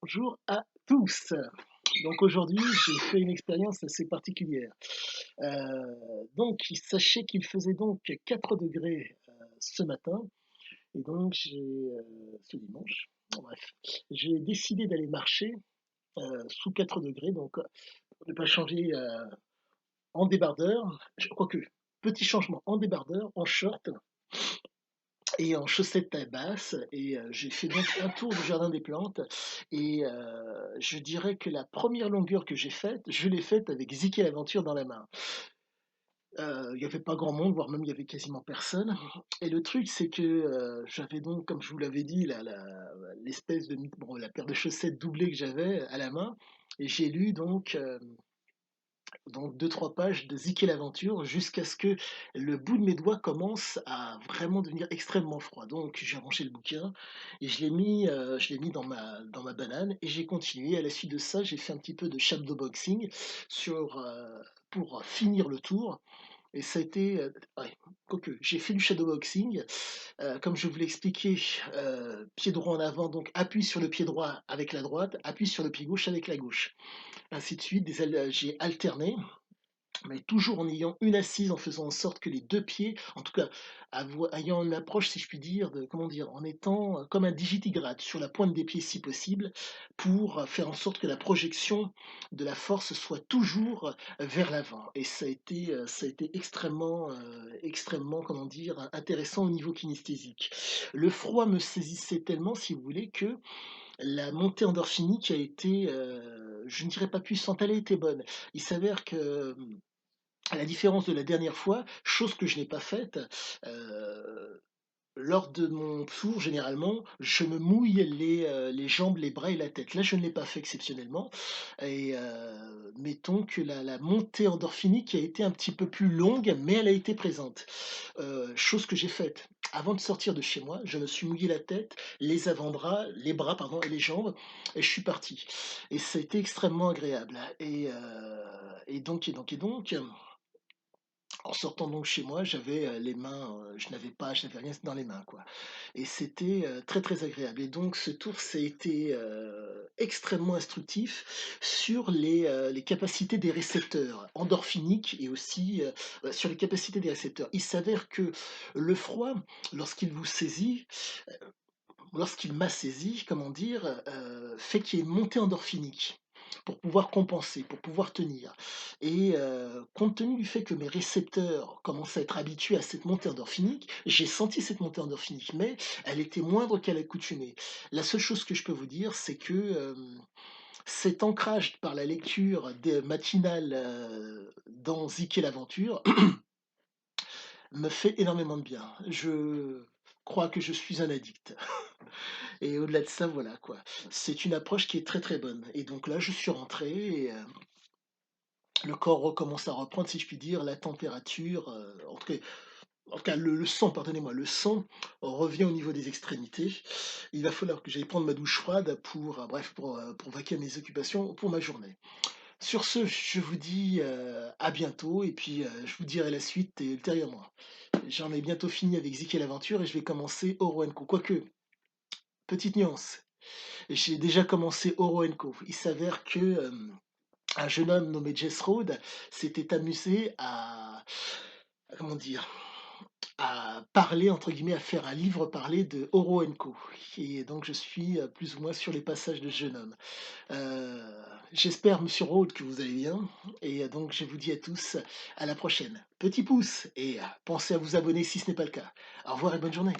Bonjour à tous. Donc aujourd'hui, j'ai fait une expérience assez particulière. Sachez qu'il faisait donc 4 degrés ce matin et donc ce dimanche, bref, j'ai décidé d'aller marcher sous 4 degrés, donc pour ne pas changer en débardeur, quoique, petit changement en débardeur, en short et en chaussettes taille basse et j'ai fait donc un tour du jardin des plantes et je dirais que la première longueur que j'ai faite, je l'ai faite avec Zik et l'aventure dans la main. Il y avait pas grand monde, voire même il y avait quasiment personne et le truc c'est que, j'avais donc comme je vous l'avais dit l'espèce de bon la paire de chaussettes doublées que j'avais à la main et j'ai lu donc 2-3 pages de Zik et l'aventure jusqu'à ce que le bout de mes doigts commence à vraiment devenir extrêmement froid. Donc j'ai rangé le bouquin et je l'ai mis dans ma banane et j'ai continué. À la suite de ça, j'ai fait un petit peu de shadow boxing pour finir le tour et ça a été, ouais, quoique j'ai fait du shadow boxing, comme je vous l'ai expliqué, pied droit en avant, donc appuie sur le pied droit avec la droite, appuie sur le pied gauche avec la gauche, ainsi de suite. J'ai alterné mais toujours en ayant une assise, en faisant en sorte que les 2 pieds, en tout cas, ayant une approche, si je puis dire, comment dire? En étant, comme un digitigrade sur la pointe des pieds si possible, pour, faire en sorte que la projection de la force soit toujours, vers l'avant et ça a été extrêmement, comment dire? Intéressant au niveau kinesthésique. Le froid me saisissait tellement, si vous voulez, que la montée endorphinique a été, je ne dirais pas puissante, elle a été bonne. Il s'avère que, à la différence de la dernière fois, chose que je n'ai pas faite, heu, lors de mon tour, généralement, je me mouille les jambes, les bras et la tête. Là, je ne l'ai pas fait exceptionnellement et mettons que la montée endorphinique a été un petit peu plus longue, mais elle a été présente. Chose que j'ai faite. Avant de sortir de chez moi, je me suis mouillé la tête, les bras pardon et les jambes et je suis parti et ça a été extrêmement agréable et donc en sortant donc chez moi, j'avais, les mains, je n'avais rien dans les mains, quoi et c'était, très, très agréable et donc ce tour, ça a été, extrêmement instructif sur les capacités des récepteurs endorphiniques et aussi, sur les capacités des récepteurs. Il s'avère que le froid, lorsqu'il vous saisit, lorsqu'il m'a saisi, comment dire, fait qu'il y ait une montée endorphinique pour pouvoir compenser, pour pouvoir tenir et compte tenu du fait que mes récepteurs commencent à être habitués à cette montée endorphinique, j'ai senti cette montée endorphinique, mais elle était moindre qu'à l'accoutumée. La seule chose que je peux vous dire, c'est que, cet ancrage par la lecture des matinale, dans Zik et l'aventure me fait énormément de bien. Je crois que je suis un addict. Et au-delà de ça, voilà quoi. C'est une approche qui est très, très bonne et donc là, je suis rentré et le corps recommence à reprendre, si je puis dire, la température, en tout cas le sang, pardonnez-moi, le sang revient au niveau des extrémités. Il va falloir que j'aille prendre ma douche froide pour, bref, pour vaquer à mes occupations pour ma journée. Sur ce, je vous dis, à bientôt et puis, je vous dirai la suite et ultérieurement. J'en ai bientôt fini avec Zik et l'aventure et je vais commencer Oro Co. Quoique, petite nuance, j'ai déjà commencé Oro Co. Il s'avère que, un jeune homme nommé Jess Rhodes s'était amusé à comment dire? À parler entre guillemets, à faire un livre parlé de Oro Co. Et donc je suis, plus ou moins sur les passages de ce jeune homme. Heu, J'espère monsieur Rhodes que vous allez bien et donc je vous dis à tous à la prochaine. Petit pouce et pensez à vous abonner si ce n'est pas le cas. Au revoir et bonne journée.